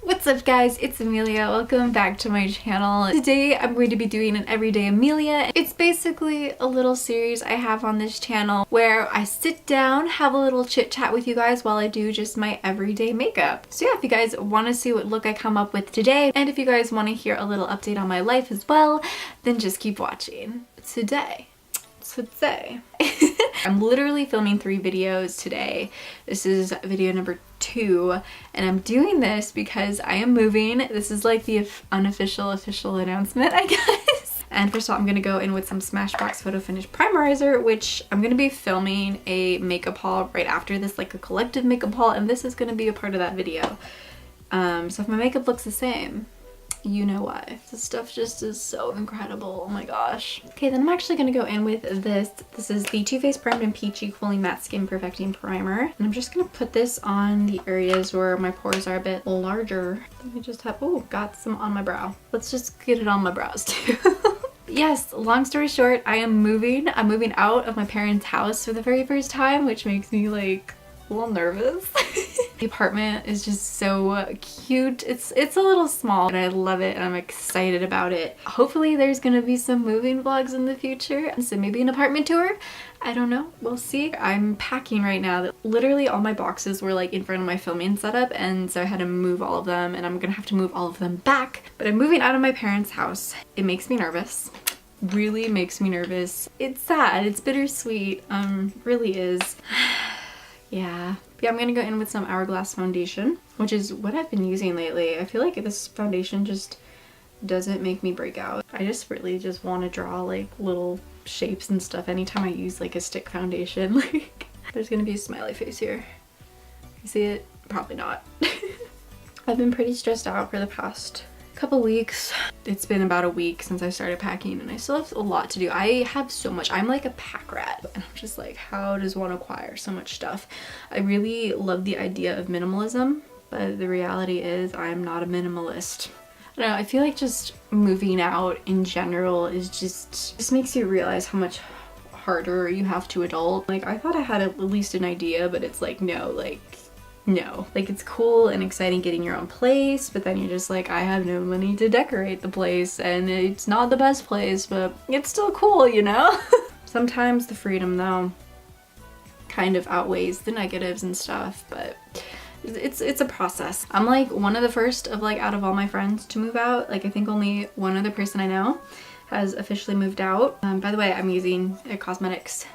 What's up guys, it's Amelia. Welcome back to my channel. Today I'm going to be doing an Everyday Emelia. It's basically a little series I have on this channel where I sit down, have a little chit chat with you guys while I do just my everyday makeup. So yeah, if you guys want to see what look I come up with today, and if you guys want to hear a little update on my life as well, then just keep watching. Today I'm literally filming 3 videos today. This is video number 2, and I'm doing this because I am moving. This is like the unofficial announcement, I guess. And first of all, I'm gonna go in with some Smashbox Photo Finish Primerizer, which I'm gonna be filming a makeup haul right after this, like a collective makeup haul, and this is gonna be a part of that video. So if my makeup looks the same, you know why. This stuff just is so incredible. Oh my gosh. Okay, then I'm actually gonna go in with this. This is the Too Faced Primed and Peachy Cooling Matte Skin Perfecting Primer. And I'm just gonna put this on the areas where my pores are a bit larger. Let me just have, oh, got some on my brow. Let's just get it on my brows too. Yes, long story short, I'm moving out of my parents' house for the very first time, which makes me like a little nervous. The apartment is just so cute. It's a little small, but I love it and I'm excited about it. Hopefully there's gonna be some moving vlogs in the future, so maybe an apartment tour. I don't know, we'll see. I'm packing right now. Literally all my boxes were like in front of my filming setup, and so I had to move all of them, and I'm gonna have to move all of them back. But I'm moving out of my parents' house. It makes me nervous. Really makes me nervous. It's sad, it's bittersweet, really is. Yeah, I'm gonna go in with some Hourglass foundation, which is what I've been using lately. I feel like this foundation just doesn't make me break out. I just really just want to draw like little shapes and stuff anytime I use like a stick foundation. Like, there's gonna be a smiley face here. You see it? Probably not. I've been pretty stressed out for the past couple weeks. It's been about a week since I started packing and I still have a lot to do. I have so much. I'm like a pack rat, and I'm just like, how does one acquire so much stuff? I really love the idea of minimalism, but the reality is I'm not a minimalist. I don't know, I feel like just moving out in general is just makes you realize how much harder you have to adult. Like, I thought I had at least an idea, but it's like, no, like it's cool and exciting getting your own place, but then you're just like, I have no money to decorate the place, and it's not the best place, but it's still cool, you know? Sometimes the freedom though kind of outweighs the negatives and stuff, but it's a process. I'm like one of the first of like out of all my friends to move out. Like, I think only one other person I know has officially moved out. By the way, I'm using a cosmetics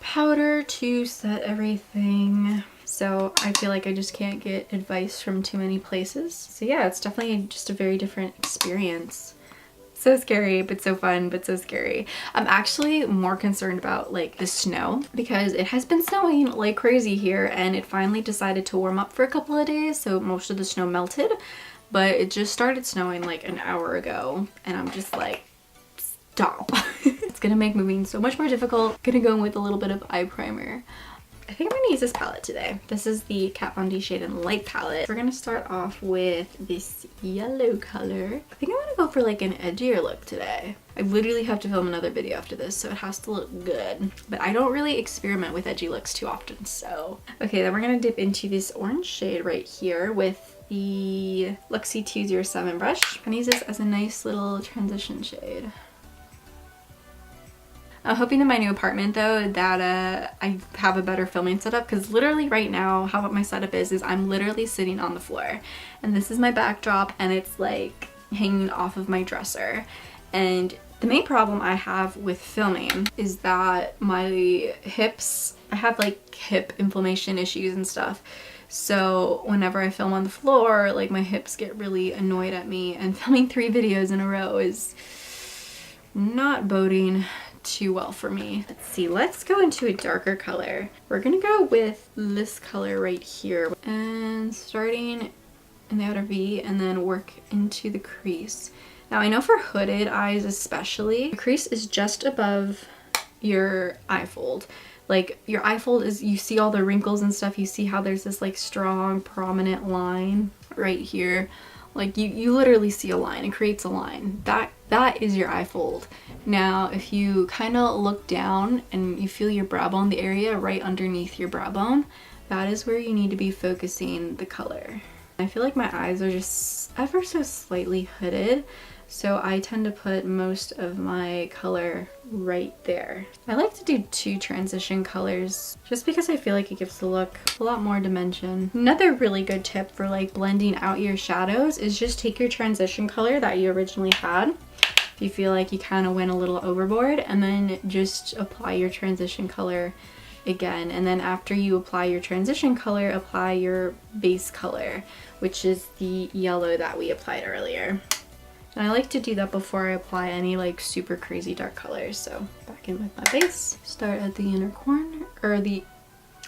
powder to set everything, so I feel like I just can't get advice from too many places. So yeah, it's definitely just a very different experience. So scary, but so fun, but so scary. I'm actually more concerned about like the snow, because it has been snowing like crazy here, and it finally decided to warm up for a couple of days, so most of the snow melted, but it just started snowing like an hour ago, and I'm just like, stop. It's gonna make moving so much more difficult. Gonna go in with a little bit of eye primer. I think I'm gonna use this palette today. This is the Kat Von D Shade and Light palette. We're gonna start off with this yellow color. I think I'm gonna go for like an edgier look today. I literally have to film another video after this, so it has to look good. But I don't really experiment with edgy looks too often, so. Okay, then we're gonna dip into this orange shade right here with the Luxie 207 brush. I'm gonna use this as a nice little transition shade. I'm hoping in my new apartment though that I have a better filming setup, because literally right now how my setup is I'm literally sitting on the floor, and this is my backdrop, and it's like hanging off of my dresser. And the main problem I have with filming is that my hips, I have like hip inflammation issues and stuff. So whenever I film on the floor, like my hips get really annoyed at me, and filming 3 videos in a row is not boding too well for me. Let's see, let's go into a darker color. We're gonna go with this color right here, and starting in the outer V and then work into the crease. Now I know for hooded eyes especially, the crease is just above your eye fold. Like, your eye fold is, you see all the wrinkles and stuff, you see how there's this like strong prominent line right here. Like, you literally see a line, it creates a line. That is your eye fold. Now, if you kind of look down and you feel your brow bone, the area right underneath your brow bone, that is where you need to be focusing the color. I feel like my eyes are just ever so slightly hooded, so I tend to put most of my color right there. I like to do 2 transition colors just because I feel like it gives the look a lot more dimension. Another really good tip for like blending out your shadows is just take your transition color that you originally had, if you feel like you kind of went a little overboard, and then just apply your transition color again. And then after you apply your transition color, apply your base color, which is the yellow that we applied earlier. And I like to do that before I apply any like super crazy dark colors. So back in with my base, start at the inner corner, or the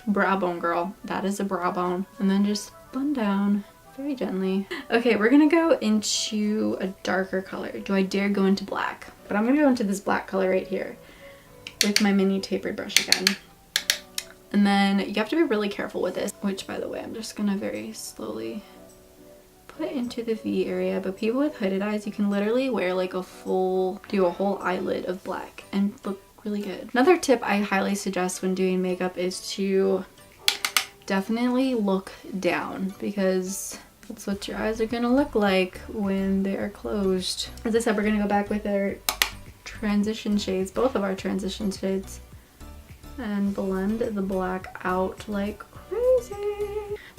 brow bone, girl. That is a brow bone. And then just blend down very gently. Okay, we're gonna go into a darker color. Do I dare go into black? But I'm gonna go into this black color right here with my mini tapered brush again. And then you have to be really careful with this, which by the way, I'm just gonna very slowly put into the V area. But people with hooded eyes, you can literally wear like do a whole eyelid of black and look really good. Another tip I highly suggest when doing makeup is to definitely look down, because that's what your eyes are gonna look like when they are closed. As I said, we're gonna go back with our transition shades, both of our transition shades, and blend the black out like crazy.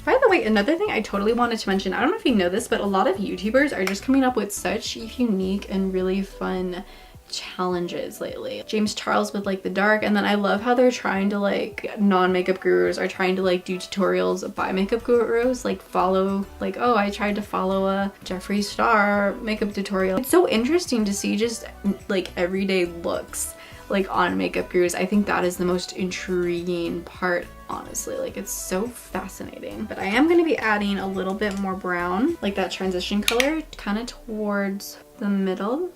By the way, another thing I totally wanted to mention, I don't know if you know this, but a lot of YouTubers are just coming up with such unique and really fun challenges lately. James Charles with like the dark, and then I love how they're trying to like, non-makeup gurus are trying to like do tutorials by makeup gurus, like follow, like, oh, I tried to follow a Jeffree Star makeup tutorial. It's so interesting to see just like everyday looks like on makeup gurus. I think that is the most intriguing part, honestly. Like, it's so fascinating. But I am going to be adding a little bit more brown, like that transition color, kind of towards the middle.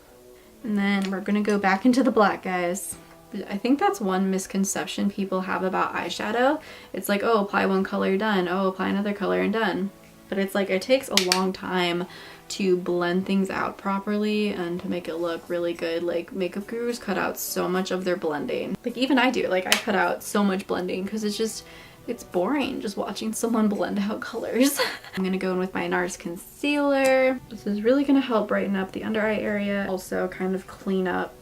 And then we're going to go back into the black, guys. I think that's one misconception people have about eyeshadow. It's like, oh, apply one color, done. Oh, apply another color and done. But it's like, it takes a long time to blend things out properly and to make it look really good. Like, makeup gurus cut out so much of their blending. Like, even I do. Like, I cut out so much blending because it's boring just watching someone blend out colors. I'm gonna go in with my NARS concealer. This is really gonna help brighten up the under eye area. Also kind of clean up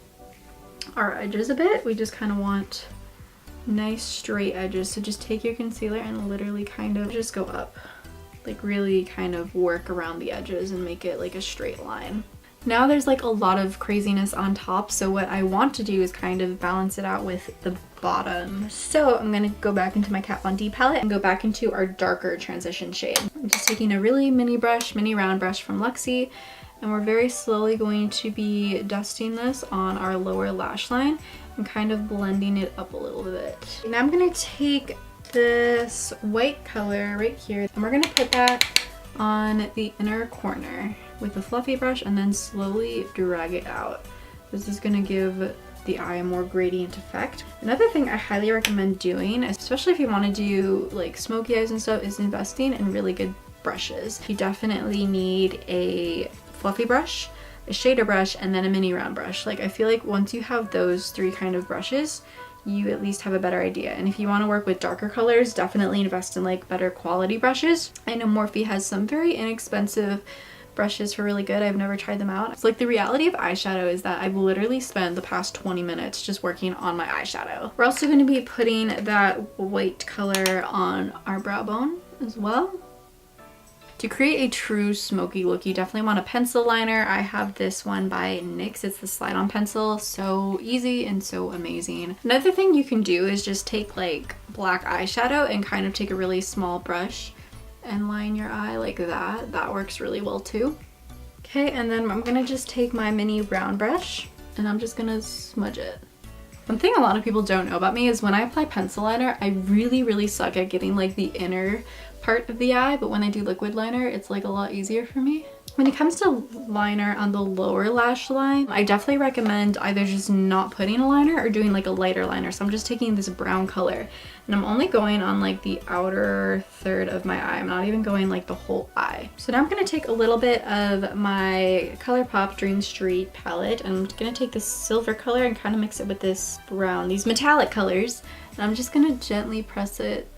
our edges a bit. We just kind of want nice straight edges. So just take your concealer and literally kind of just go up. Like, really kind of work around the edges and make it like a straight line. Now there's like a lot of craziness on top, so what I want to do is kind of balance it out with the bottom. So I'm gonna go back into my Kat Von D palette and go back into our darker transition shade. I'm just taking a really mini round brush from Luxie, and we're very slowly going to be dusting this on our lower lash line and kind of blending it up a little bit. Now I'm gonna take this white color right here and we're gonna put that on the inner corner with a fluffy brush and then slowly drag it out. This is gonna give the eye a more gradient effect. Another thing I highly recommend doing, especially if you want to do like smoky eyes and stuff, is investing in really good brushes. You definitely need a fluffy brush, a shader brush, and then a mini round brush. Like, I feel like once you have those 3 kind of brushes, you at least have a better idea. And if you want to work with darker colors, definitely invest in like better quality brushes. I know Morphe has some very inexpensive brushes for really good. I've never tried them out. It's like, the reality of eyeshadow is that I've literally spent the past 20 minutes just working on my eyeshadow. We're also going to be putting that white color on our brow bone as well. To create a true smoky look, you definitely want a pencil liner. I have this one by NYX. It's the slide-on pencil. So easy and so amazing. Another thing you can do is just take like black eyeshadow and kind of take a really small brush and line your eye like that. That works really well too. Okay, and then I'm gonna just take my mini round brush and I'm just gonna smudge it. One thing a lot of people don't know about me is when I apply pencil liner, I really suck at getting like the inner part of the eye, but when I do liquid liner, it's like a lot easier for me. When it comes to liner on the lower lash line, I definitely recommend either just not putting a liner or doing like a lighter liner. So I'm just taking this brown color and I'm only going on like the outer third of my eye. I'm not even going like the whole eye. So now I'm gonna take a little bit of my ColourPop Dream Street palette and I'm gonna take this silver color and kind of mix it with this brown, these metallic colors. And I'm just gonna gently press it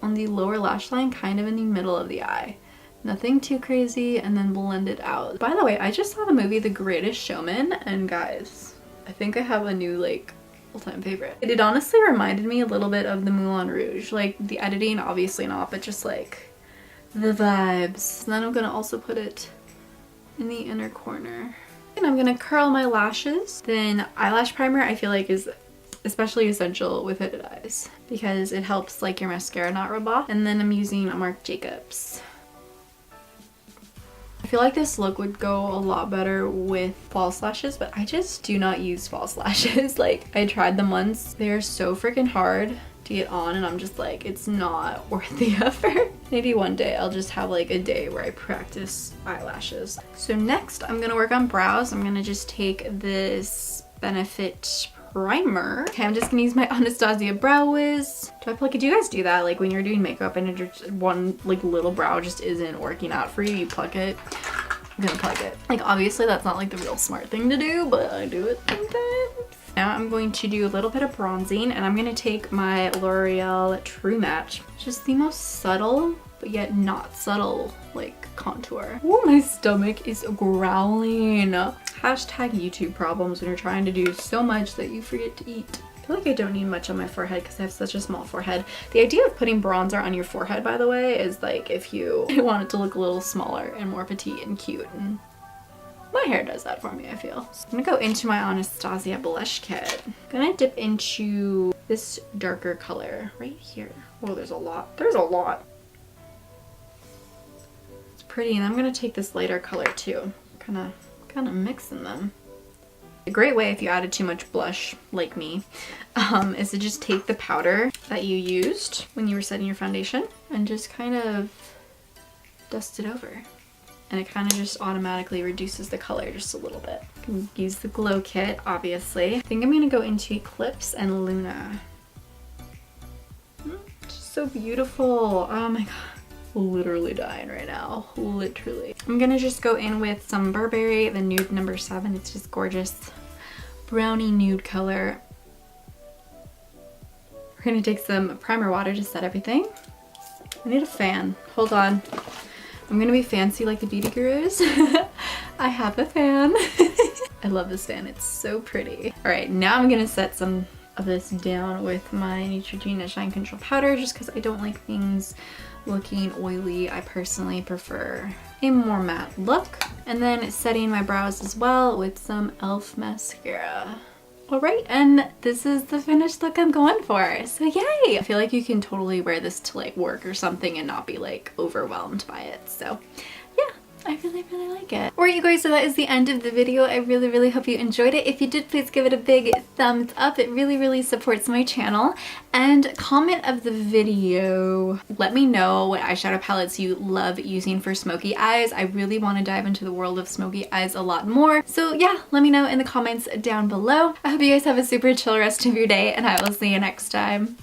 on the lower lash line, kind of in the middle of the eye. Nothing too crazy, and then blend it out. By the way, I just saw the movie The Greatest Showman, and guys, I think I have a new like all-time favorite. It honestly reminded me a little bit of the Moulin Rouge. Like the editing, obviously not, but just like the vibes. And then I'm gonna also put it in the inner corner. And I'm gonna curl my lashes. Then eyelash primer I feel like is especially essential with hooded eyes because it helps like your mascara not rub off. And then I'm using Marc Jacobs. I feel like this look would go a lot better with false lashes, but I just do not use false lashes. Like I tried them once. They're so freaking hard to get on and I'm just like, it's not worth the effort. Maybe one day I'll just have like a day where I practice eyelashes. So next I'm gonna work on brows. I'm gonna just take this Benefit primer. Okay, I'm just gonna use my Anastasia Brow Wiz. Do you guys do that? Like when you're doing makeup and just one like little brow just isn't working out for you, you pluck it. I'm gonna plug it. Like obviously that's not like the real smart thing to do, but I do it sometimes. Now I'm going to do a little bit of bronzing and I'm gonna take my L'Oreal True Match, which is the most subtle but yet not subtle like contour. Oh, my stomach is growling. Hashtag YouTube problems when you're trying to do so much that you forget to eat. I feel like I don't need much on my forehead because I have such a small forehead. The idea of putting bronzer on your forehead, by the way, is like if you want it to look a little smaller and more petite and cute, and my hair does that for me, I feel. So I'm gonna go into my Anastasia blush kit. I'm gonna dip into this darker color right here. Oh, there's a lot. There's a lot. It's pretty, and I'm gonna take this lighter color too. Kind of mixing them. A great way if you added too much blush like me is to just take the powder that you used when you were setting your foundation and just kind of dust it over, and it kind of just automatically reduces the color just a little bit. You can use the glow kit, obviously. I think I'm gonna go into Eclipse and Luna. Just so beautiful. Oh my god. Literally dying right now, literally. I'm gonna just go in with some Burberry, the nude number 7. It's just gorgeous brownie nude color. We're gonna take some primer water to set everything. I need a fan, hold on. I'm gonna be fancy like the beauty gurus. I have a fan. I love this fan, it's so pretty. All right, now I'm gonna set some of this down with my Neutrogena Shine Control Powder just because I don't like things looking oily. I personally prefer a more matte look. And then setting my brows as well with some e.l.f. mascara. Alright, and this is the finished look I'm going for, so yay! I feel like you can totally wear this to like work or something and not be like overwhelmed by it, so yeah. I really like it. Alright you guys, so that is the end of the video. I really hope you enjoyed it. If you did, please give it a big thumbs up. It really supports my channel. And comment of the video. Let me know what eyeshadow palettes you love using for smoky eyes. I really want to dive into the world of smoky eyes a lot more. So yeah, let me know in the comments down below. I hope you guys have a super chill rest of your day, and I will see you next time.